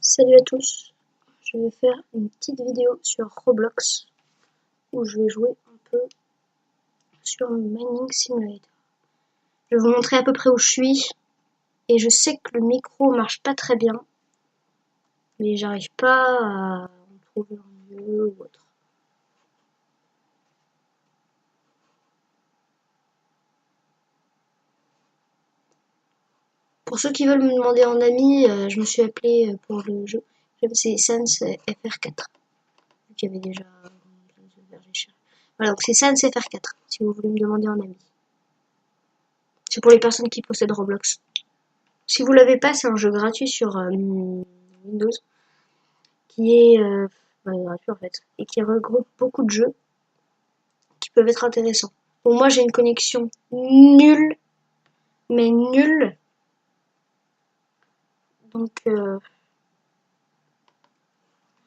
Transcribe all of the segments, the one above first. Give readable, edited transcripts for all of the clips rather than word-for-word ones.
Salut à tous, je vais faire une petite vidéo sur Roblox où je vais jouer un peu sur Mining Simulator. Je vais vous montrer à peu près où je suis et je sais que le micro marche pas très bien, mais j'arrive pas à en trouver un mieux ou autre. Pour ceux qui veulent me demander en ami, je me suis appelé pour le jeu. C'est Sans FR4. Qu'il y avait déjà. Voilà, donc c'est Sans FR4 si vous voulez me demander en ami. C'est pour les personnes qui possèdent Roblox. Si vous l'avez pas, c'est un jeu gratuit sur Windows qui est gratuit en fait et qui regroupe beaucoup de jeux qui peuvent être intéressants. Bon, moi j'ai une connexion nulle, mais nulle. Donc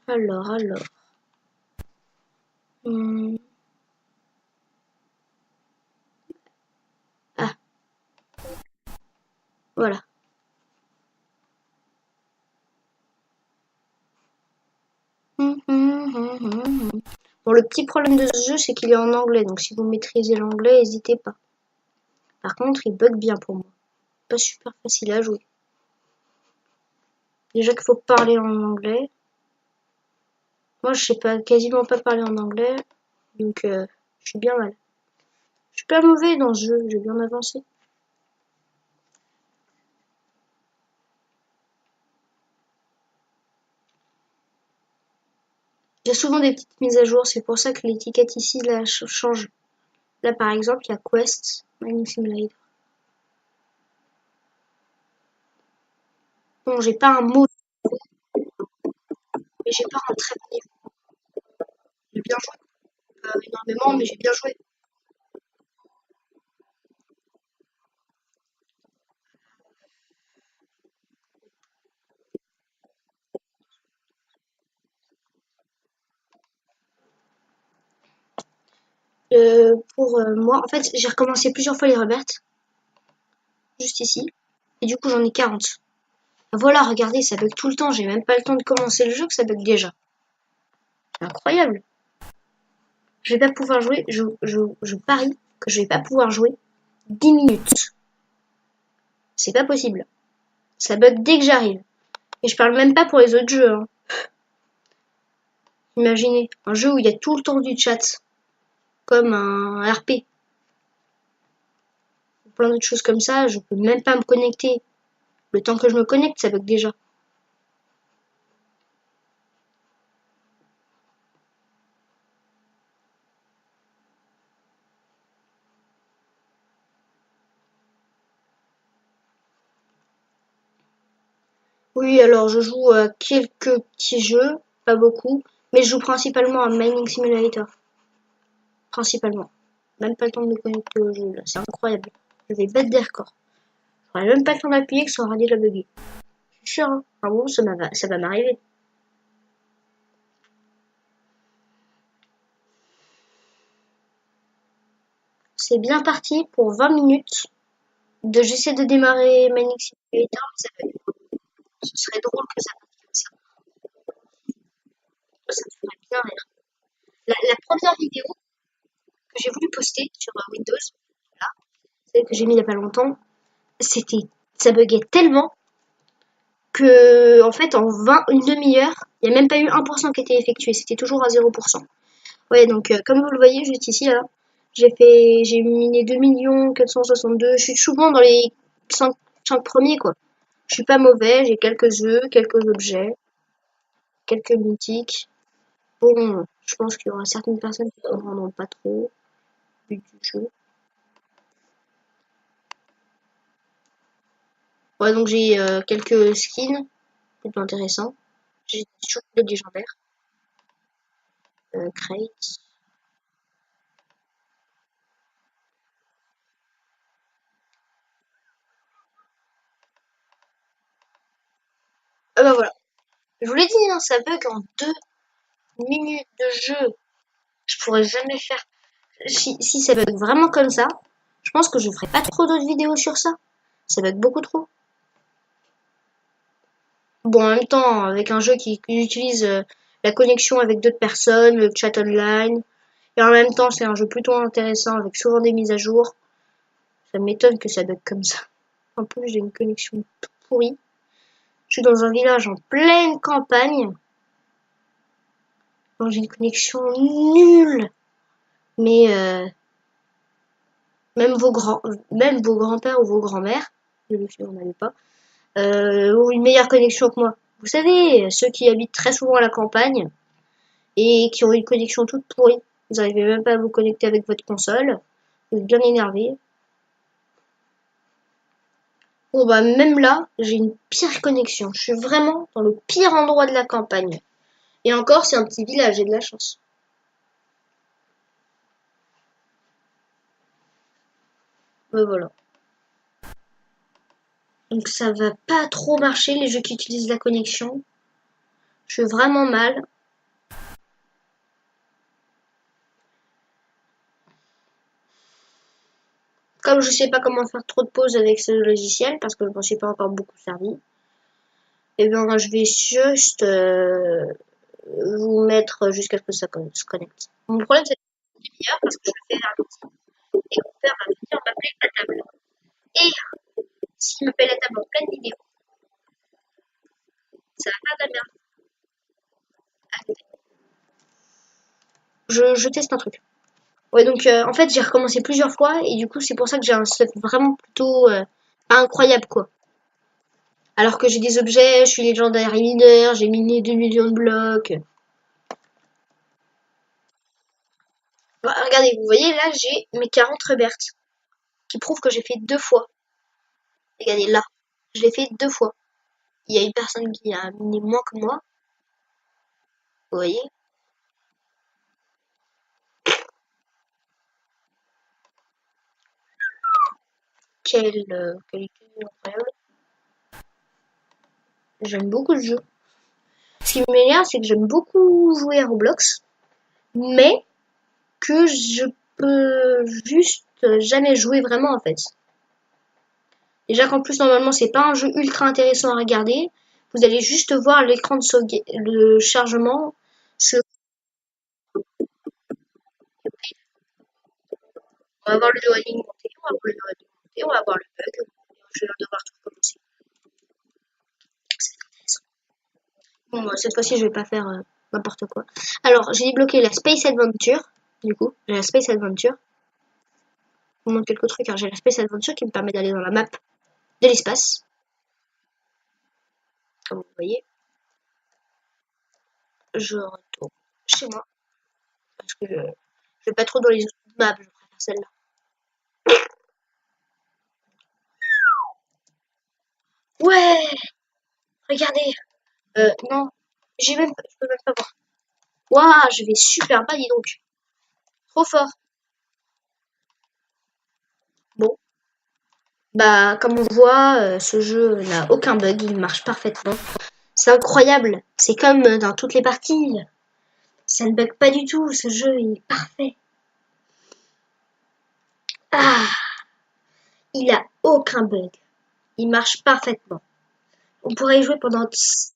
alors. Hum, ah, voilà. Bon, le petit problème de ce jeu, c'est qu'il est en anglais, donc si vous maîtrisez l'anglais, n'hésitez pas. Par contre, il bug bien pour moi. Pas super facile à jouer. Déjà qu'il faut parler en anglais. Moi, je sais pas, quasiment pas parler en anglais, donc je suis bien mal. Je suis pas mauvais dans ce jeu, j'ai bien avancé. Il y a souvent des petites mises à jour, c'est pour ça que l'étiquette ici là change. Là par exemple, il y a Quest, Mining Simulator. Bon, j'ai pas un mot, mais j'ai pas un très bon niveau. J'ai bien joué, pas énormément, mais j'ai bien joué. Pour moi, en fait, j'ai recommencé plusieurs fois les Rebirth, juste ici, et du coup j'en ai 40. Voilà, regardez, ça bug tout le temps, j'ai même pas le temps de commencer le jeu que ça bug déjà. C'est incroyable. Je vais pas pouvoir jouer, je parie que je vais pas pouvoir jouer 10 minutes. C'est pas possible. Ça bug dès que j'arrive. Et je parle même pas pour les autres jeux. Hein. Imaginez, un jeu où il y a tout le temps du chat, comme un RP. Plein d'autres choses comme ça, je peux même pas me connecter. Le temps que je me connecte, ça bug déjà. Oui, alors je joue à quelques petits jeux, pas beaucoup, mais je joue principalement à Mining Simulator. Principalement. Même pas le temps de me connecter au jeu, là, c'est incroyable. Je vais battre des records. J'aurai même pas le temps d'appuyer que ça aura déjà bugué. Je suis sûr, hein. Ah bon, ça va m'arriver. C'est bien parti pour 20 minutes. J'essaie de démarrer Mining Simulator, mais ça bug. Ce serait drôle que ça parte comme ça me ferait bien rire. La première vidéo que j'ai voulu poster sur Windows, là, celle que j'ai mis il y a pas longtemps, ça buguait tellement que, en fait, une demi-heure, il n'y a même pas eu 1% qui était effectué, c'était toujours à 0%. Ouais, donc, comme vous le voyez juste ici, là, j'ai miné 2 462, je suis souvent dans les 5 premiers, quoi. Je suis pas mauvais, j'ai quelques œufs, quelques objets, quelques mythiques. Bon, je pense qu'il y aura certaines personnes qui ne comprendront pas trop le but du jeu. Ouais, donc j'ai quelques skins plutôt intéressants. J'ai toujours des légendaires. Crate. Ah bah voilà. Je vous l'ai dit, hein, ça bug en 2 minutes de jeu. Je pourrais jamais faire. Si ça bug vraiment comme ça, je pense que je ferai pas trop d'autres vidéos sur ça. Ça bug beaucoup trop. Bon, en même temps, avec un jeu qui utilise la connexion avec d'autres personnes, le chat online, et en même temps, c'est un jeu plutôt intéressant avec souvent des mises à jour. Ça m'étonne que ça bug comme ça. En plus, j'ai une connexion tout pourrie. Je suis dans un village en pleine campagne. Donc j'ai une connexion nulle. Mais même même vos grands-pères ou vos grands-mères, je le sais, on n'avait pas, ont une meilleure connexion que moi. Vous savez, ceux qui habitent très souvent à la campagne et qui ont une connexion toute pourrie. Vous n'arrivez même pas à vous connecter avec votre console. Vous êtes bien énervé. Bon bah même là, j'ai une pire connexion. Je suis vraiment dans le pire endroit de la campagne. Et encore, c'est un petit village, j'ai de la chance. Voilà. Donc ça va pas trop marcher les jeux qui utilisent la connexion. Je suis vraiment mal. Comme je sais pas comment faire trop de pauses avec ce logiciel, parce que je m'en suis pas encore beaucoup servi, et bien je vais juste vous mettre jusqu'à ce que ça se connecte. Mon problème c'est une demi-heure parce que je le fais à l'outil. Et mon père va venir m'appeler à table. Et s'il m'appelle à table en pleine vidéo, ça va faire de la merde. Je teste un truc. Ouais, donc en fait j'ai recommencé plusieurs fois et du coup c'est pour ça que j'ai un stuff vraiment plutôt incroyable quoi. Alors que j'ai des objets, je suis légendaire mineur, j'ai miné 2 millions de blocs. Bah, regardez, vous voyez là j'ai mes 40 Rebirth qui prouvent que j'ai fait 2 fois. Regardez là, je l'ai fait 2 fois. Il y a une personne qui a miné moins que moi, vous voyez. Quelle qualité incroyable. J'aime beaucoup le jeu. Ce qui m'énerve c'est que j'aime beaucoup jouer à Roblox, mais que je peux juste jamais jouer vraiment en fait. Déjà qu'en plus normalement c'est pas un jeu ultra intéressant à regarder. Vous allez juste voir l'écran de le chargement. Se... On va voir le loading monter, on va voir le loading monter, on va voir le bug. Je vais devoir tout recommencer. Bon, cette fois-ci je vais pas faire n'importe quoi. Alors j'ai débloqué la Space Adventure. Du coup, j'ai la Space Adventure. Je vous montre quelques trucs. J'ai la Space Adventure qui me permet d'aller dans la map de l'espace. Comme vous voyez. Je retourne chez moi. Parce que je vais pas trop dans les autres maps, je préfère celle-là. Ouais, regardez. Non, je peux même pas voir. Waouh, je vais super bas, dis donc. Trop fort. Bon, bah comme on voit, ce jeu n'a aucun bug, il marche parfaitement. C'est incroyable. C'est comme dans toutes les parties. Ça ne bug pas du tout. Ce jeu il est parfait. Ah, il a aucun bug. Il marche parfaitement. On pourrait y jouer pendant 6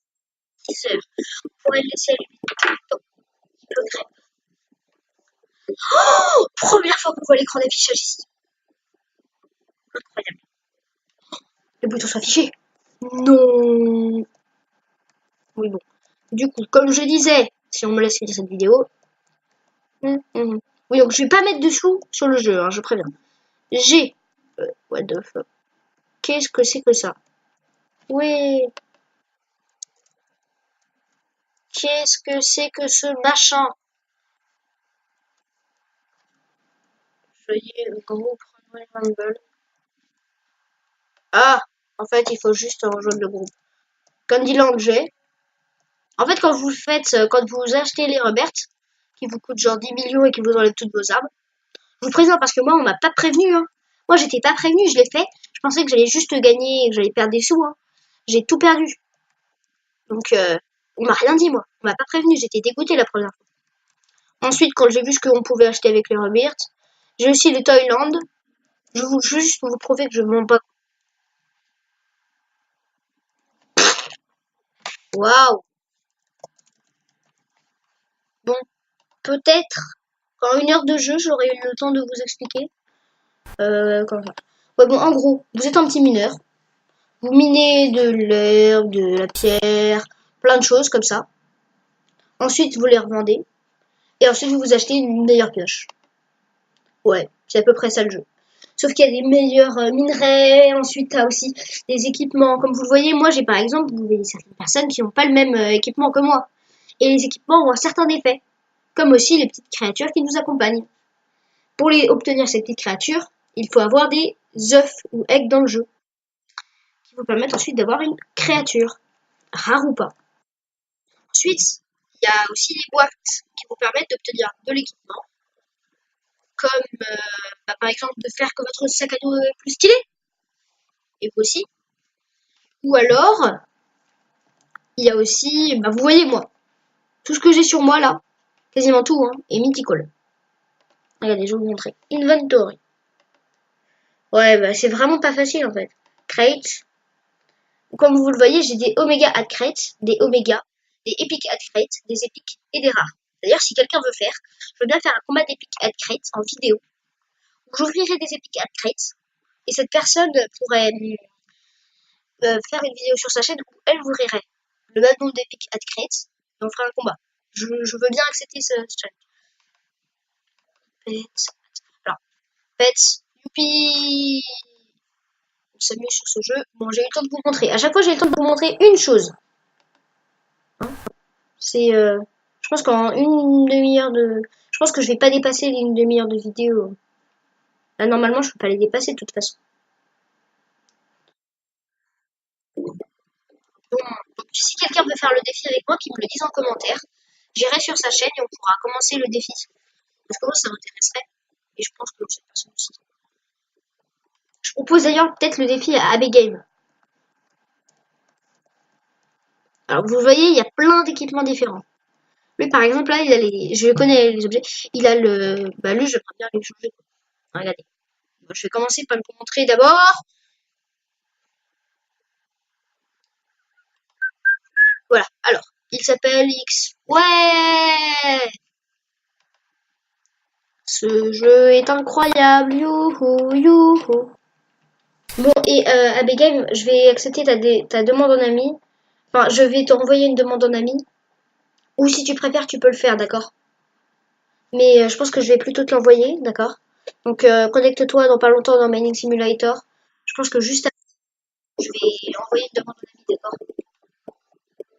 heures. On pourrait le laisser allumer tout le temps. Il buggerait. Oh, première fois qu'on voit l'écran d'affichage ici. Incroyable. Les boutons sont affichés. Non. Oui, bon. Du coup, comme je disais, si on me laisse finir cette vidéo. Oui, donc je vais pas mettre dessous sur le jeu, hein, je préviens. J'ai. What the fuck. Qu'est-ce que c'est que ça? Oui. Qu'est-ce que c'est que ce machin? Veuillez le groupe Rumble. Ah, en fait, il faut juste rejoindre le groupe. Comme dit l'Angers. En fait, quand vous faites, quand vous achetez les Robert, qui vous coûtent genre 10 millions et qui vous enlèvent toutes vos armes, je vous préviens parce que moi, on m'a pas prévenu, hein. Moi, j'étais pas prévenu, je l'ai fait. Je pensais que j'allais juste gagner et que j'allais perdre des sous, hein. J'ai tout perdu. Donc, on m'a rien dit, moi. On m'a pas prévenu, j'étais dégoûtée la première fois. Ensuite, quand j'ai vu ce qu'on pouvait acheter avec les Robert, j'ai aussi le Toyland. Je veux juste vous prouver que je mens pas. Waouh. Bon, peut-être qu'en 1 heure de jeu, j'aurais eu le temps de vous expliquer. Comment ça. Ouais, bon, en gros, vous êtes un petit mineur. Vous minez de l'herbe, de la pierre, plein de choses comme ça. Ensuite, vous les revendez. Et ensuite, vous vous achetez une meilleure pioche. Ouais, c'est à peu près ça le jeu. Sauf qu'il y a des meilleurs minerais. Ensuite, t'as aussi des équipements. Comme vous le voyez, moi, j'ai par exemple, vous voyez certaines personnes qui n'ont pas le même équipement que moi. Et les équipements ont un certain effet. Comme aussi les petites créatures qui nous accompagnent. Pour obtenir ces petites créatures, il faut avoir des œufs ou eggs dans le jeu. Qui vous permettent ensuite d'avoir une créature. Rare ou pas. Ensuite, il y a aussi les boîtes qui vous permettent d'obtenir de l'équipement. Comme par exemple de faire que votre sac à dos est plus stylé. Et vous aussi. Ou alors, il y a aussi, vous voyez moi, tout ce que j'ai sur moi là, quasiment tout, hein, est mythical. Regardez, je vais vous montrer. Inventory. Ouais, c'est vraiment pas facile en fait. Crate. Comme vous le voyez, j'ai des Omega at crate, des Omega, des Epic at crate, des épiques et des rares. D'ailleurs, si quelqu'un veut faire, je veux bien faire un combat d'Epic at crate en vidéo. J'ouvrirai des Epic at crate et cette personne pourrait faire une vidéo sur sa chaîne où elle ouvrirait le même nombre d'Epic at crate et on fera un combat. Je veux bien accepter ce challenge. Pets. Alors, pets. Youpi! On s'amuse sur ce jeu. Bon, j'ai eu le temps de vous montrer. À chaque fois, j'ai eu le temps de vous montrer une chose. C'est, je pense qu'en une demi-heure de... Je pense que je vais pas dépasser les une demi-heure de vidéo. Là, normalement, je peux pas les dépasser de toute façon. Bon, donc, si quelqu'un veut faire le défi avec moi, qu'il me le dise en commentaire. J'irai sur sa chaîne et on pourra commencer le défi. Parce que moi, ça m'intéresserait. Et je pense que cette personne aussi. Je propose d'ailleurs peut-être le défi à AB Game. Alors, vous voyez, il y a plein d'équipements différents. Lui, par exemple, là, il a les... Je connais les objets. Il a le... lui, je préfère bien les changer. Regardez. Je vais commencer par vous montrer d'abord. Voilà. Alors, il s'appelle X. Ouais! Ce jeu est incroyable. Youhou, youhou. Bon, et Abigail, je vais accepter ta demande en ami. Enfin, je vais t'envoyer une demande en ami. Ou si tu préfères, tu peux le faire, d'accord? Mais je pense que je vais plutôt te l'envoyer, d'accord? Donc, connecte-toi dans pas longtemps dans Mining Simulator. Je pense que juste après, je vais envoyer une demande en ami, d'accord?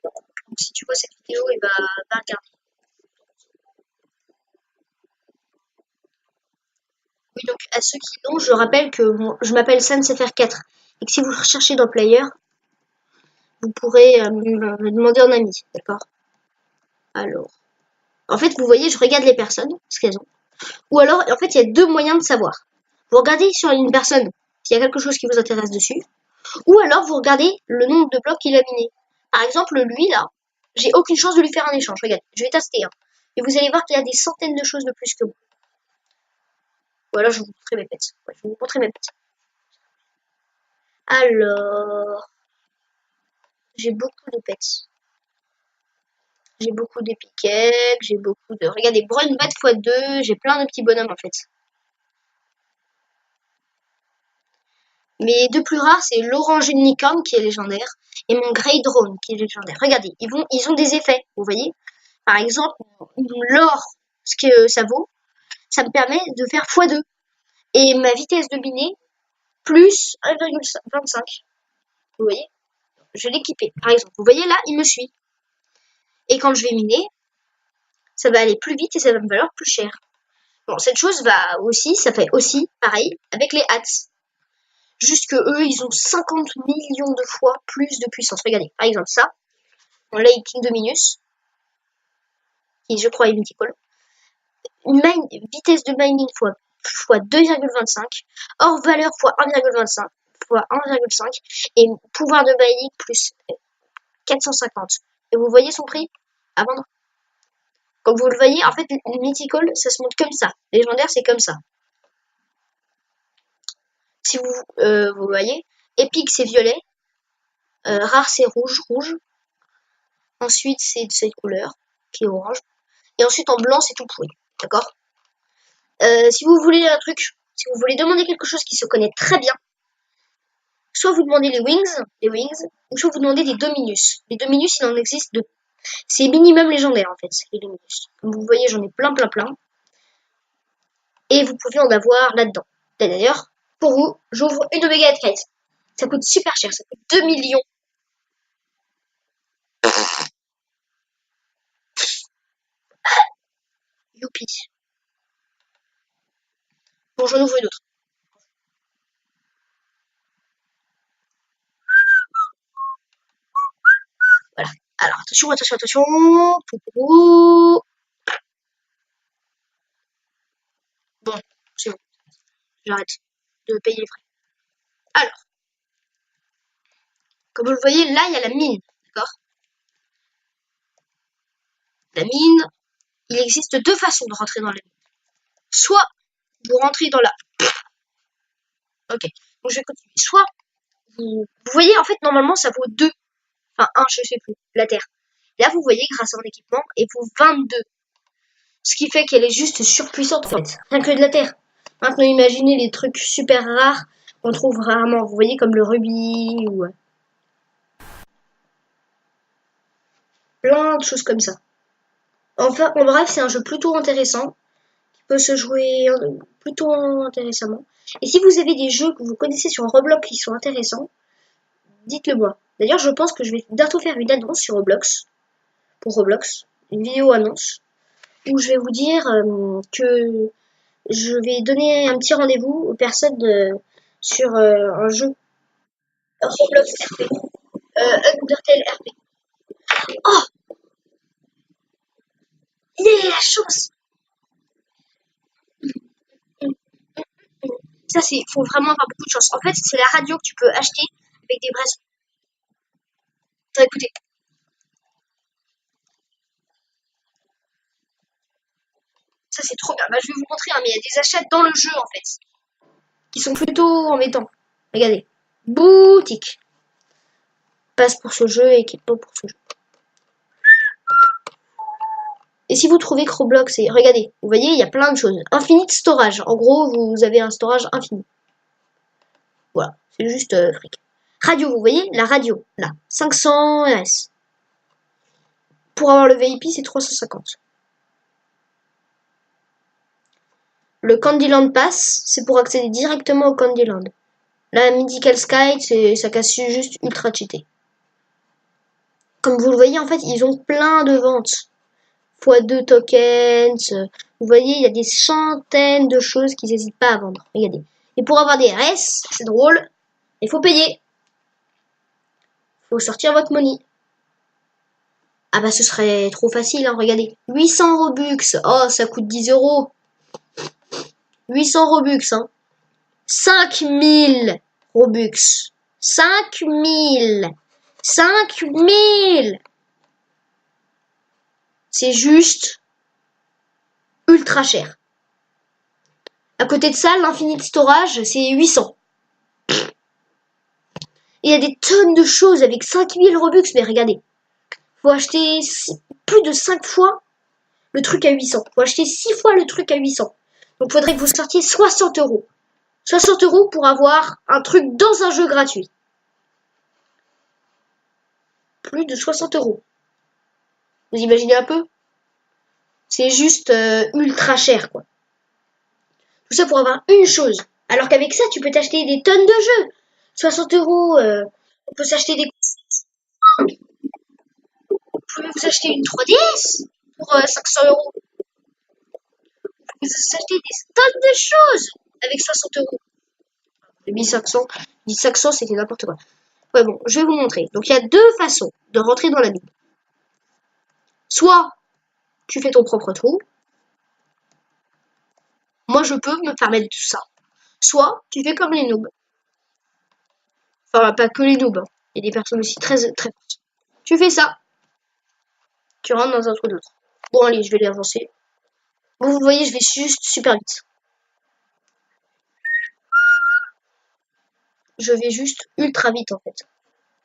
Donc, si tu vois cette vidéo, et va regarder. Oui, donc, à ceux qui l'ont, je rappelle que je m'appelle SamSFR4. Et que si vous recherchez dans Player, vous pourrez me demander en ami, d'accord? Alors, en fait, vous voyez, je regarde les personnes, ce qu'elles ont. Ou alors, en fait, il y a deux moyens de savoir. Vous regardez sur une personne s'il y a quelque chose qui vous intéresse dessus. Ou alors, vous regardez le nombre de blocs qu'il a miné. Par exemple, lui, là, j'ai aucune chance de lui faire un échange. Regardez, je vais tester. Hein. Et vous allez voir qu'il y a des centaines de choses de plus que moi. Voilà, je vais vous montrer mes pets. Ouais, je vais vous montrer mes pets. Alors, j'ai beaucoup de pets. J'ai beaucoup d'épiquettes, j'ai beaucoup de... Regardez, Brun Bat x2, j'ai plein de petits bonhommes en fait. Mais deux plus rares, c'est l'Orange Unicorn qui est légendaire et mon Grey Drone qui est légendaire. Regardez, ils ont des effets, vous voyez. Par exemple, l'or, ce que ça vaut, ça me permet de faire x2. Et ma vitesse de miner, plus 1,25. Vous voyez, je l'ai équipé. Par exemple, vous voyez là, il me suit. Et quand je vais miner, ça va aller plus vite et ça va me valoir plus cher. Bon, cette chose va aussi, ça fait aussi pareil avec les hats. Juste que eux, ils ont 50 millions de fois plus de puissance. Regardez, par exemple ça, mon Lake King Dominus, qui je crois est mythical. Vitesse de mining fois 2,25, hors valeur fois 1,25, fois 1,5, et pouvoir de mining plus 450. Et vous voyez son prix à vendre. Comme vous le voyez, en fait, mythical, ça se monte comme ça. Légendaire, c'est comme ça. Si vous voyez, épique, c'est violet. Rare, c'est rouge, rouge. Ensuite, c'est de cette couleur, qui est orange. Et ensuite, en blanc, c'est tout pourri. D'accord? Si vous voulez un truc, si vous voulez demander quelque chose qui se connaît très bien, soit vous demandez les wings, ou soit vous demandez des Dominus. Les Dominus, il en existe deux. C'est minimum légendaire, en fait, les Dominus. Comme vous voyez, j'en ai plein. Et vous pouvez en avoir là-dedans. D'ailleurs, pour vous, j'ouvre une Omega Headcase. Ça coûte super cher, ça coûte 2 millions. Youpi. Bon, j'en ouvre une autre. Voilà. Alors, attention. Bon, c'est bon. J'arrête de payer les frais. Alors, comme vous le voyez, là, il y a la mine. D'accord? La mine, il existe deux façons de rentrer dans la mine. Soit vous rentrez dans la... Ok, donc je vais continuer. Soit, vous voyez, en fait, normalement, ça vaut 2. Enfin, 1, je sais plus, la Terre. Là, vous voyez, grâce à mon équipement, elle vaut 22. Ce qui fait qu'elle est juste surpuissante, en fait. Rien que de la Terre. Maintenant, imaginez les trucs super rares qu'on trouve rarement. Vous voyez, comme le rubis ou plein de choses comme ça. Enfin, en bref, c'est un jeu plutôt intéressant, qui peut se jouer plutôt intéressamment. Et si vous avez des jeux que vous connaissez sur Roblox qui sont intéressants, dites-le moi. D'ailleurs, je pense que je vais bientôt faire une annonce sur Roblox, pour Roblox, une vidéo annonce, où je vais vous dire que je vais donner un petit rendez-vous aux personnes sur un jeu Roblox RP, Undertale RP. Oh, il y a la chance. Ça, c'est, faut vraiment avoir beaucoup de chance. En fait, c'est la radio que tu peux acheter avec des vrais sons. Écoutez, ça c'est trop bien. Bah, je vais vous montrer, hein, mais il y a des achats dans le jeu en fait, qui sont plutôt embêtants. Regardez, boutique passe pour ce jeu et qui pas pour ce jeu. Et si vous trouvez que Roblox, et regardez, vous voyez, il y a plein de choses. Infinite storage. En gros, vous avez un storage infini. Voilà, c'est juste fric. Radio, vous voyez, la radio, là, 500 RS. Pour avoir le VIP, c'est 350. Le Candyland Pass, c'est pour accéder directement au Candyland. La Mythical Sky, ça casse juste ultra cheaté. Comme vous le voyez, en fait, ils ont plein de ventes. x2 tokens. Vous voyez, il y a des centaines de choses qu'ils n'hésitent pas à vendre. Regardez. Et pour avoir des RS, c'est drôle, il faut payer. Il faut sortir votre money. Ah bah ce serait trop facile, hein, regardez. 800 Robux. Oh, ça coûte 10 euros. 800 Robux, hein. 5000 Robux. 5000. 5000. C'est juste ultra cher. À côté de ça, l'infinite storage, c'est 800. Il y a des tonnes de choses avec 5000 Robux, mais regardez. Faut acheter plus de 5 fois le truc à 800. Faut acheter 6 fois le truc à 800. Donc faudrait que vous sortiez 60 euros. 60 euros pour avoir un truc dans un jeu gratuit. Plus de 60 euros. Vous imaginez un peu? C'est juste ultra cher, quoi. Tout ça pour avoir une chose. Alors qu'avec ça, tu peux t'acheter des tonnes de jeux. 60 euros, on peut s'acheter des... Vous pouvez vous acheter une 3DS pour 500 euros. Vous pouvez vous acheter des tonnes de choses avec 60 euros. J'ai mis 500. J'ai dit 500, c'était n'importe quoi. Ouais, bon, je vais vous montrer. Donc, il y a deux façons de rentrer dans la mine. Soit tu fais ton propre trou. Moi, je peux me permettre tout ça. Soit tu fais comme les noobs. Enfin, pas que les noobs. Hein. Il y a des personnes aussi très fortes. Tu fais ça. Tu rentres dans un trou de l'autre. Bon, allez, je vais les avancer. Bon, vous voyez, je vais juste super vite. Je vais juste ultra vite, en fait.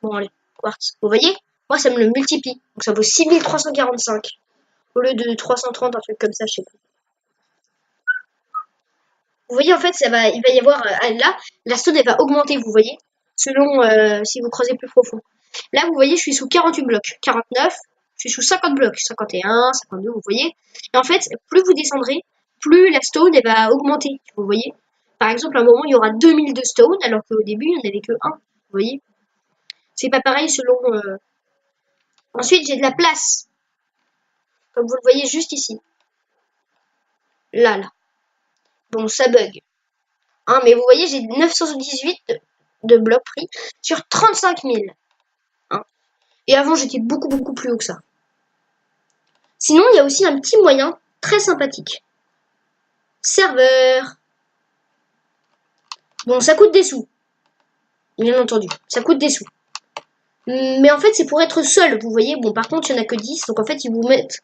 Bon, allez, quartz. Vous voyez? moi ça me le multiplie. Donc ça vaut 6345 au lieu de 330, un truc comme ça, je sais plus. Vous voyez, en fait, il va y avoir, là, la stone, elle va augmenter, vous voyez, selon si vous creusez plus profond. Là, vous voyez, je suis sous 48 blocs, 49, je suis sous 50 blocs, 51, 52, vous voyez. Et en fait, plus vous descendrez, plus la stone, elle va augmenter, vous voyez. Par exemple, à un moment, il y aura 2000 de stone, alors qu'au début, il n'y en avait que 1, vous voyez. C'est pas pareil selon... Ensuite, j'ai de la place, comme vous le voyez juste ici. Là. Bon, ça bug. Hein, mais vous voyez, j'ai 978 de blocs pris sur 35 000. Hein. Et avant, j'étais beaucoup plus haut que ça. Sinon, il y a aussi un petit moyen très sympathique. Serveur. Bon, ça coûte des sous. Bien entendu, ça coûte des sous. Mais en fait, c'est pour être seul, vous voyez. Bon, par contre, il n'y en a que 10. Donc, en fait, ils vous mettent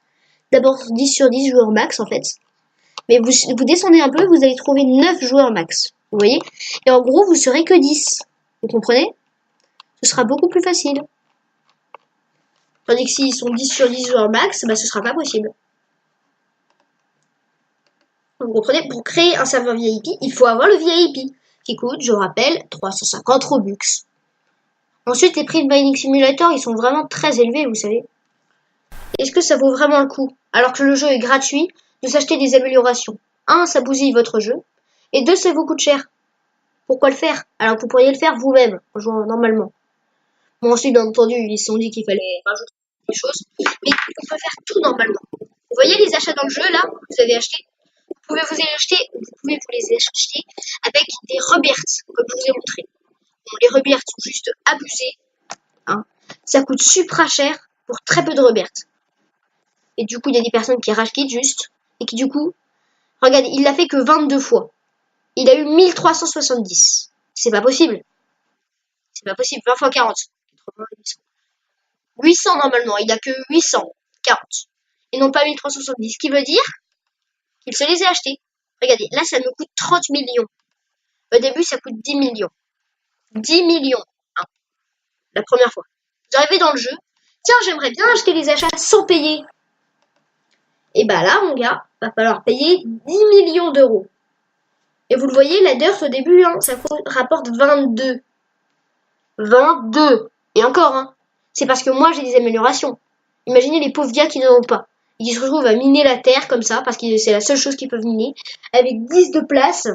d'abord 10 sur 10 joueurs max, en fait. Mais vous descendez un peu, vous allez trouver 9 joueurs max. Vous voyez. Et en gros, vous serez que 10. Vous comprenez? Ce sera beaucoup plus facile. Tandis que s'ils sont 10 sur 10 joueurs max, bah, ce sera pas possible. Vous comprenez? Pour créer un serveur VIP, il faut avoir le VIP. Qui coûte, je rappelle, 350 Robux. Ensuite, les prix de Mining Simulator, ils sont vraiment très élevés, vous savez. Est-ce que ça vaut vraiment le coup, alors que le jeu est gratuit, de s'acheter des améliorations? 1, ça bousille votre jeu. Et 2, ça vous coûte cher. Pourquoi le faire? Alors que vous pourriez le faire vous-même, en jouant normalement. Bon, ensuite, bien entendu, ils se sont dit qu'il fallait rajouter des choses. Mais on peut faire tout normalement. Vous voyez les achats dans le jeu, là, vous avez acheté? Vous pouvez vous les acheter avec des rebirths, comme je vous ai montré. Bon, les rebirths sont juste abusés. Hein. Ça coûte supra cher pour très peu de rebirths. Et du coup, il y a des personnes qui rachètent juste. Et qui, du coup, regardez, il l'a fait que 22 fois. Il a eu 1370. C'est pas possible. C'est pas possible. 20 fois 40. 800 normalement. Il a que 840. Et non pas 1370. Ce qui veut dire qu'il se les a achetés. Regardez, là, ça me coûte 30 millions. Au début, ça coûte 10 millions. 10 millions. Hein, la première fois. Vous arrivez dans le jeu. Tiens, j'aimerais bien acheter les achats sans payer. Et bah là, mon gars, va falloir payer 10 millions d'euros. Et vous le voyez, la dirt au début, hein, ça rapporte 22. 22. Et encore, hein. C'est parce que moi, j'ai des améliorations. Imaginez les pauvres gars qui n'en ont pas. Et qui se retrouvent à miner la terre comme ça, parce que c'est la seule chose qu'ils peuvent miner. Avec 10 de place.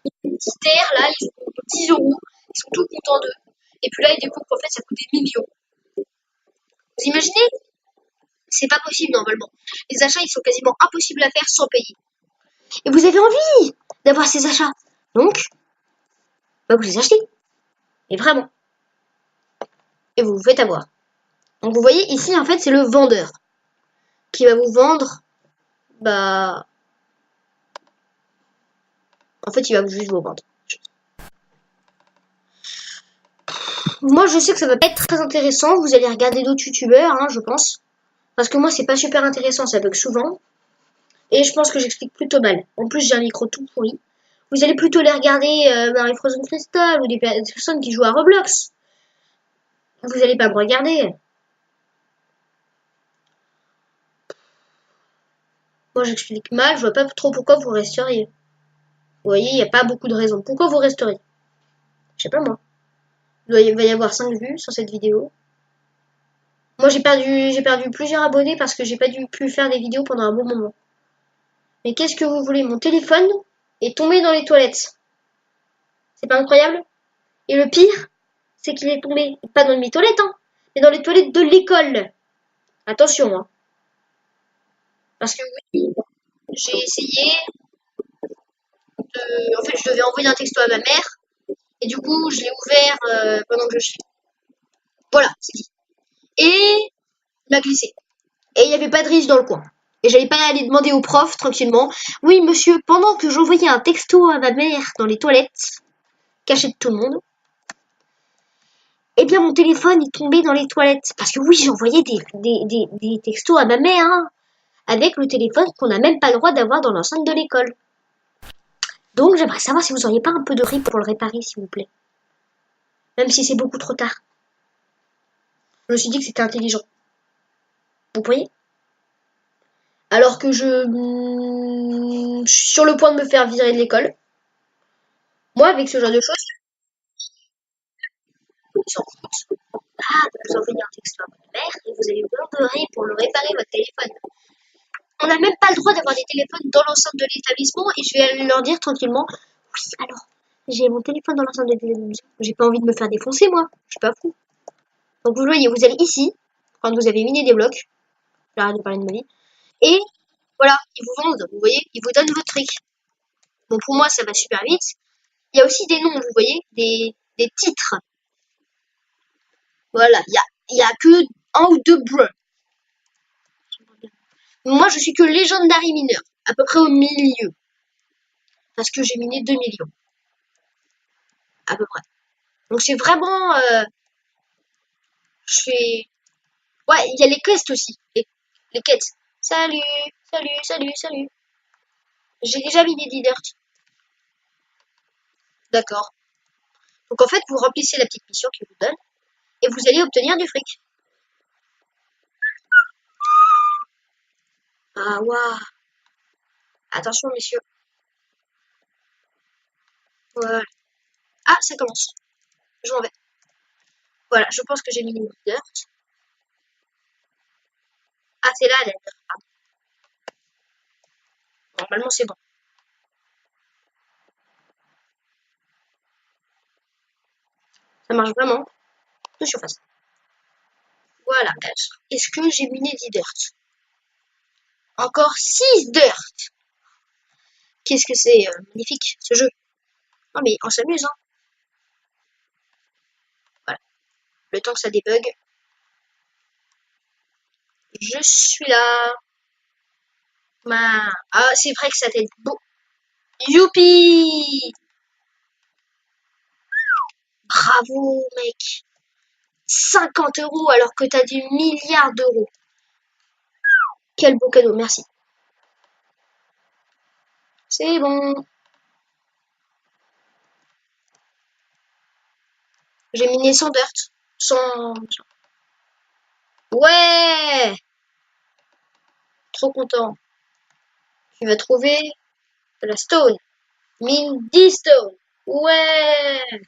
Ils ont une petite terre, là, ils ont 10 euros. Ils sont tout contents d'eux. Et puis là, ils découvrent qu'en fait, ça coûte des millions. Vous imaginez? C'est pas possible, normalement. Les achats, ils sont quasiment impossibles à faire sans payer. Et vous avez envie d'avoir ces achats. Donc, bah vous les achetez. Et vraiment. Et vous vous faites avoir. Donc vous voyez, ici, en fait, c'est le vendeur qui va vous vendre, bah... En fait, il va juste vous vendre. Moi, je sais que ça va pas être très intéressant. Vous allez regarder d'autres youtubeurs, hein, je pense. Parce que moi, c'est pas super intéressant, ça bug souvent. Et je pense que j'explique plutôt mal. En plus, j'ai un micro tout pourri. Vous allez plutôt les regarder Marie Frozen Crystal ou des personnes qui jouent à Roblox. Vous allez pas me regarder. Moi, j'explique mal, je vois pas trop pourquoi vous resteriez. Vous voyez, il n'y a pas beaucoup de raisons. Pourquoi vous resteriez? Je sais pas moi. Il va y avoir 5 vues sur cette vidéo. Moi, j'ai perdu plusieurs abonnés parce que j'ai pas pu faire des vidéos pendant un bon moment. Mais qu'est-ce que vous voulez? Mon téléphone est tombé dans les toilettes. C'est pas incroyable? Et le pire, c'est qu'il est tombé, pas dans mes toilettes, hein, mais dans les toilettes de l'école. Attention, hein. Parce que oui, j'ai essayé de... En fait, je devais envoyer un texto à ma mère. Et du coup, je l'ai ouvert pendant que je chie. Voilà, c'est dit. Et il m'a glissé. Et il n'y avait pas de riche dans le coin. Et j'allais pas aller demander au prof tranquillement. Oui, monsieur, pendant que j'envoyais un texto à ma mère dans les toilettes, caché de tout le monde, eh bien mon téléphone est tombé dans les toilettes. Parce que oui, j'ai envoyé des textos à ma mère, hein, avec le téléphone qu'on n'a même pas le droit d'avoir dans l'enceinte de l'école. Donc j'aimerais savoir si vous auriez pas un peu de RIP pour le réparer, s'il vous plaît. Même si c'est beaucoup trop tard. Je me suis dit que c'était intelligent. Vous voyez? Alors que je suis sur le point de me faire virer de l'école. Moi, avec ce genre de choses, ils s'en foutent. Ah, de vous envoyer un texto à votre mère et vous allez l'ordonner pour le réparer votre téléphone. On n'a même pas le droit d'avoir des téléphones dans l'enceinte de l'établissement et je vais aller leur dire tranquillement, oui, alors, j'ai mon téléphone dans l'enceinte de l'établissement. J'ai pas envie de me faire défoncer, moi. Je suis pas fou. Donc vous voyez, vous allez ici, quand vous avez miné des blocs, j'arrête de parler de ma vie, et voilà, ils vous vendent, vous voyez, ils vous donnent votre fric. Bon, pour moi, ça va super vite. Il y a aussi des noms, vous voyez, des titres. Voilà, il y a que un ou deux bruns. Moi, je suis que légendary mineur, à peu près au milieu. Parce que j'ai miné 2 millions. À peu près. Donc c'est vraiment... je fais... Ouais, il y a les quests aussi. Les quêtes. Salut, salut, salut, salut. J'ai déjà miné 10 dirt. D'accord. Donc en fait, vous remplissez la petite mission qu'ils vous donne et vous allez obtenir du fric. Ah, waouh. Attention, messieurs. Voilà. Ah, ça commence. Je m'en vais. Voilà, je pense que j'ai mis une dirt. Ah, c'est là, la dirt. Ah, normalement, c'est bon. Ça marche vraiment de surface. Voilà. Est-ce que j'ai miné 10 dirt? Encore 6 dirt. Qu'est-ce que c'est magnifique, ce jeu. Non, mais on s'amuse, hein. Voilà. Le temps que ça débug. Je suis là. Ah, c'est vrai que ça t'aide beau. Youpi! Bravo, mec. 50 € alors que t'as des milliards d'euros. Quel beau cadeau, merci. C'est bon. J'ai miné 100 dirt. 100... Ouais! Trop content. Tu vas trouver de la stone. Mine 10 stone. Ouais!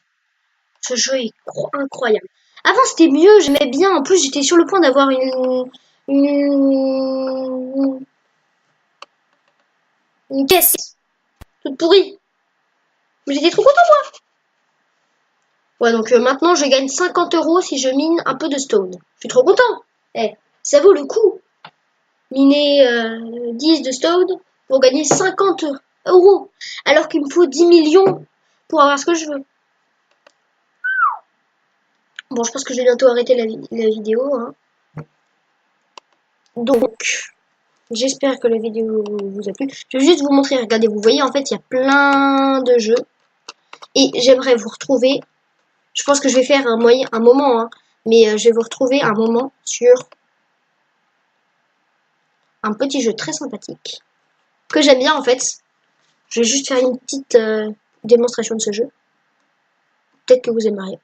Ce jeu est incroyable. Avant, c'était mieux, j'aimais bien. En plus, j'étais sur le point d'avoir une, une caisse toute pourrie. Mais j'étais trop content, moi. Ouais, donc maintenant, je gagne 50 € si je mine un peu de stone. Je suis trop content. Eh, ça vaut le coup. Miner 10 de stone pour gagner 50 €. Alors qu'il me faut 10 millions pour avoir ce que je veux. Bon, je pense que je vais bientôt arrêter la vidéo. Hein. Donc, j'espère que la vidéo vous a plu. Je vais juste vous montrer, regardez, vous voyez, en fait, il y a plein de jeux. Et j'aimerais vous retrouver, je pense que je vais faire un moment, hein, mais je vais vous retrouver un moment sur un petit jeu très sympathique, que j'aime bien, en fait. Je vais juste faire une petite démonstration de ce jeu. Peut-être que vous aimeriez.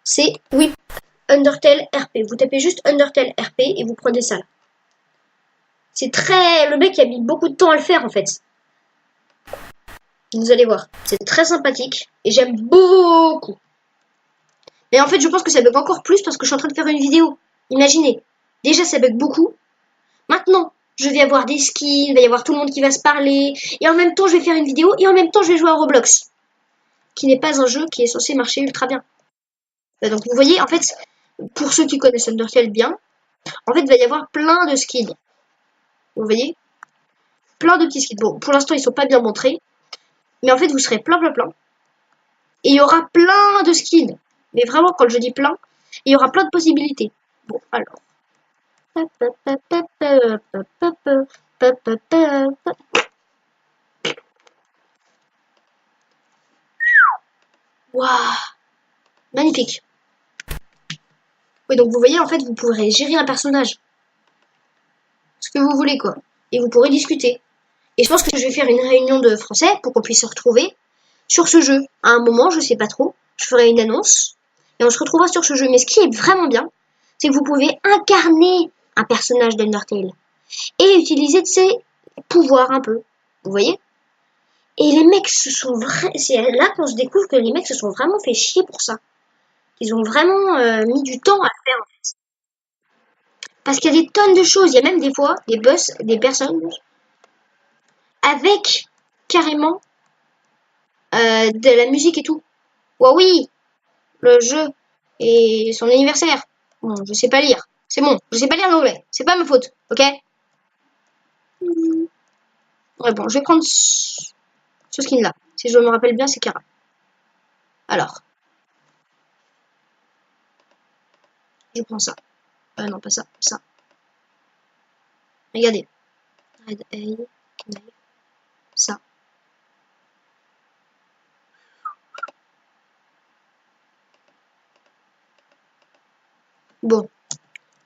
C'est, oui, Undertale RP. Vous tapez juste Undertale RP et vous prenez ça là. C'est très... Le mec a mis beaucoup de temps à le faire en fait. Vous allez voir. C'est très sympathique. Et j'aime beaucoup. Mais en fait, je pense que ça bug encore plus parce que je suis en train de faire une vidéo. Imaginez. Déjà, ça bug beaucoup. Maintenant, je vais avoir des skins. Il va y avoir tout le monde qui va se parler. Et en même temps, je vais faire une vidéo. Et en même temps, je vais jouer à Roblox. Qui n'est pas un jeu qui est censé marcher ultra bien. Donc, vous voyez, en fait, pour ceux qui connaissent Undertale bien, en fait, il va y avoir plein de skins. Vous voyez? Plein de petits skins. Bon, pour l'instant, ils sont pas bien montrés. Mais en fait, vous serez plein. Et il y aura plein de skins. Mais vraiment, quand je dis plein, il y aura plein de possibilités. Bon, alors. Waouh! Magnifique. Oui, donc vous voyez, en fait, vous pourrez gérer un personnage. Ce que vous voulez, quoi. Et vous pourrez discuter. Et je pense que je vais faire une réunion de français pour qu'on puisse se retrouver sur ce jeu. À un moment, je sais pas trop, je ferai une annonce et on se retrouvera sur ce jeu. Mais ce qui est vraiment bien, c'est que vous pouvez incarner un personnage d'Undertale et utiliser de ses pouvoirs un peu. Vous voyez? Et les mecs se sont vraiment... C'est là qu'on se découvre que les mecs se sont vraiment fait chier pour ça. Ils ont vraiment mis du temps à le faire. Parce qu'il y a des tonnes de choses. Il y a même des fois des boss, des personnes avec carrément de la musique et tout. Ouais, oui, le jeu et son anniversaire. Bon, je sais pas lire. C'est bon, je sais pas lire l'anglais. C'est pas ma faute, ok? Ouais, bon, je vais prendre ce skin-là. Si je me rappelle bien, c'est Kara. Alors, je prends ça. Non, pas ça, ça. Regardez. Red Eye, ça. Bon,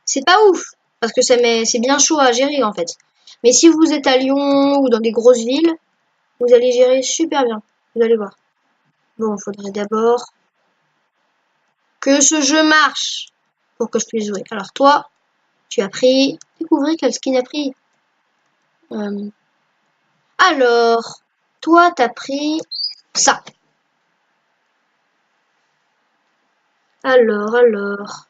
c'est pas ouf, parce que c'est bien chaud à gérer en fait. Mais si vous êtes à Lyon ou dans des grosses villes, vous allez gérer super bien. Vous allez voir. Bon, il faudrait d'abord que ce jeu marche pour que je puisse jouer. Alors toi, tu as pris... Découvrez quel skin a pris. Alors, toi, t'as pris ça. Alors...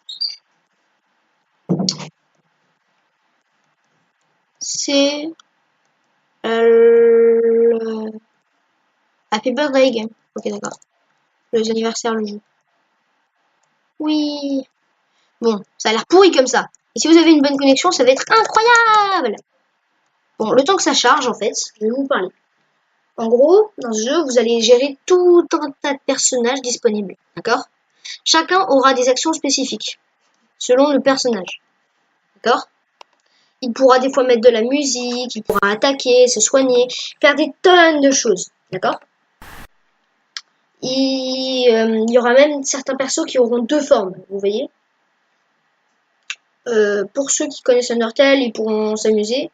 C'est... Happy Birthday Game. Ok, d'accord. Les anniversaires, le jeu. Oui. Bon, ça a l'air pourri comme ça. Et si vous avez une bonne connexion, ça va être incroyable. Bon, le temps que ça charge, en fait, je vais vous parler. En gros, dans ce jeu, vous allez gérer tout un tas de personnages disponibles. D'accord? Chacun aura des actions spécifiques, selon le personnage. D'accord? Il pourra des fois mettre de la musique, il pourra attaquer, se soigner, faire des tonnes de choses. D'accord? Il y aura même certains persos qui auront deux formes, vous voyez? Pour ceux qui connaissent Undertale, ils pourront s'amuser.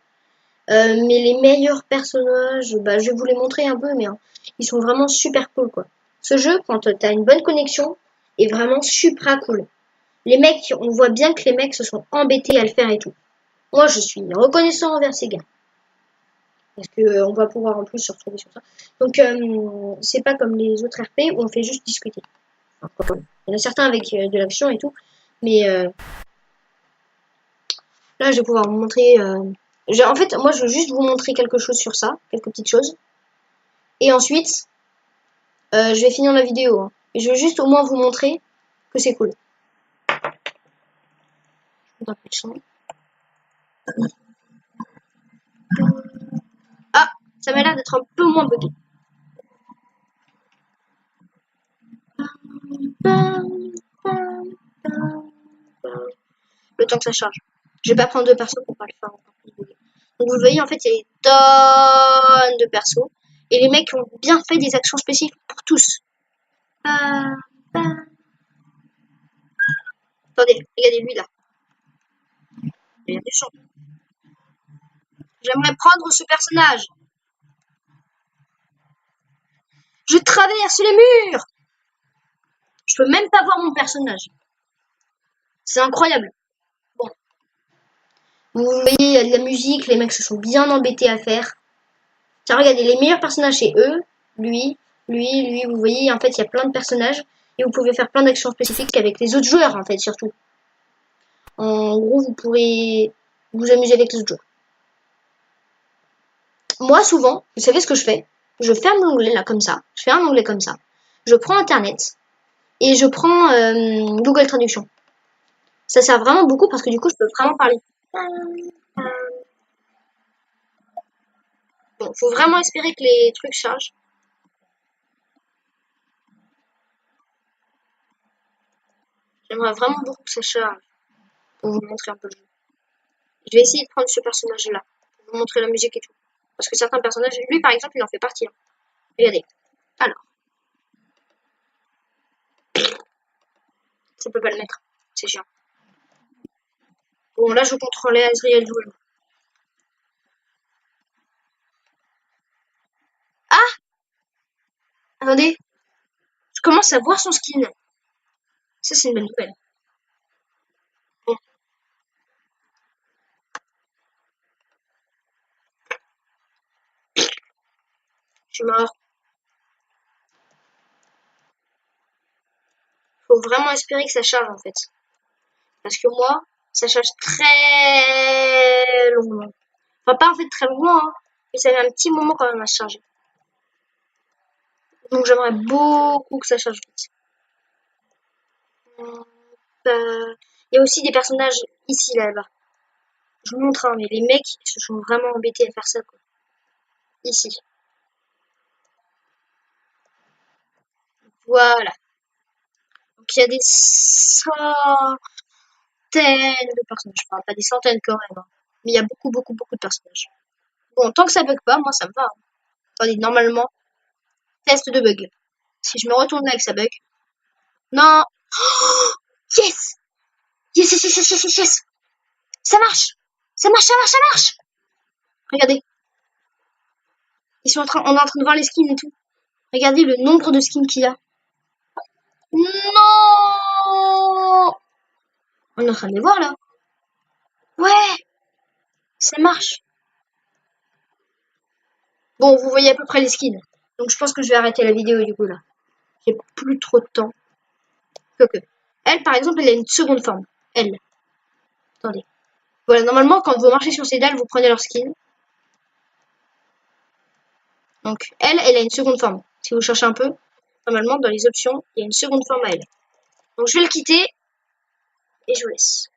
Mais les meilleurs personnages, bah, je vais vous les montrer un peu, mais hein, ils sont vraiment super cool, quoi. Ce jeu, quand t'as une bonne connexion, est vraiment super cool. Les mecs, on voit bien que les mecs se sont embêtés à le faire et tout. Moi, je suis reconnaissant envers ces gars. Parce que on va pouvoir en plus se retrouver sur ça. Donc, c'est pas comme les autres RP où on fait juste discuter. Enfin, il y en a certains avec de l'action et tout. Mais là, je vais pouvoir vous montrer... En fait, moi, je veux juste vous montrer quelque chose sur ça. Quelques petites choses. Et ensuite, je vais finir la vidéo. Hein. Et je veux juste au moins vous montrer que c'est cool. Un peu de son. Ah, ça m'a l'air d'être un peu moins bugué. Le temps que ça charge. Je vais pas prendre deux persos pour pas le faire encore plus bugué. Donc vous le voyez, en fait, il y a des tonnes de persos. Et les mecs ont bien fait des actions spécifiques pour tous. Attendez, regardez lui là. Il y a du son. J'aimerais prendre ce personnage. Je traverse les murs. Je peux même pas voir mon personnage. C'est incroyable. Bon. Vous voyez, il y a de la musique, les mecs se sont bien embêtés à faire. Tiens, regardez, les meilleurs personnages, c'est eux, lui, vous voyez, en fait, il y a plein de personnages, et vous pouvez faire plein d'actions spécifiques avec les autres joueurs, en fait, surtout. En gros, vous pourrez vous amuser avec les autres joueurs. Moi, souvent, vous savez ce que je fais? Je ferme l'onglet, là, comme ça. Je fais un onglet comme ça. Je prends Internet, et je prends Google Traduction. Ça sert vraiment beaucoup, parce que du coup, je peux vraiment parler. Bon, faut vraiment espérer que les trucs chargent. J'aimerais vraiment beaucoup que ça charge pour vous montrer un peu le jeu. Je vais essayer de prendre ce personnage-là pour vous montrer la musique et tout. Parce que certains personnages, lui par exemple, il en fait partie. Hein. Regardez. Alors, je peux pas le mettre. C'est chiant. Bon, là, je contrôlais Azriel Joule. Ah, attendez. Je commence à voir son skin. Ça, c'est une bonne nouvelle. Bon. Je suis mort. Faut vraiment espérer que ça charge en fait. Parce que moi, ça charge très longuement. Enfin, pas en fait très longuement, hein, mais ça met un petit moment quand même à se charger. Donc j'aimerais beaucoup que ça charge vite. Il y a aussi des personnages ici, là-bas. Je vous montre, hein, mais les mecs se sont vraiment embêtés à faire ça, quoi. Ici. Voilà. Donc il y a des centaines de personnages. Enfin, pas des centaines quand même, hein. Mais il y a beaucoup, beaucoup, beaucoup de personnages. Bon, tant que ça bug pas, moi ça me va, hein. Attendez, normalement, test de bug. Si je me retourne là et que ça bug. Non! Yes! Yes, yes, yes, yes, yes, yes, yes! Ça marche! Ça marche, ça marche, ça marche! Regardez. On est en train de voir les skins et tout. Regardez le nombre de skins qu'il y a. Non! On est en train de les voir là. Ouais! Ça marche. Bon, vous voyez à peu près les skins. Donc je pense que je vais arrêter la vidéo du coup là. J'ai plus trop de temps. Quoique. Elle, par exemple, elle a une seconde forme. Elle. Attendez. Voilà, normalement, quand vous marchez sur ces dalles, vous prenez leur skin. Donc, elle a une seconde forme. Si vous cherchez un peu, normalement, dans les options, il y a une seconde forme à elle. Donc, je vais le quitter et je vous laisse.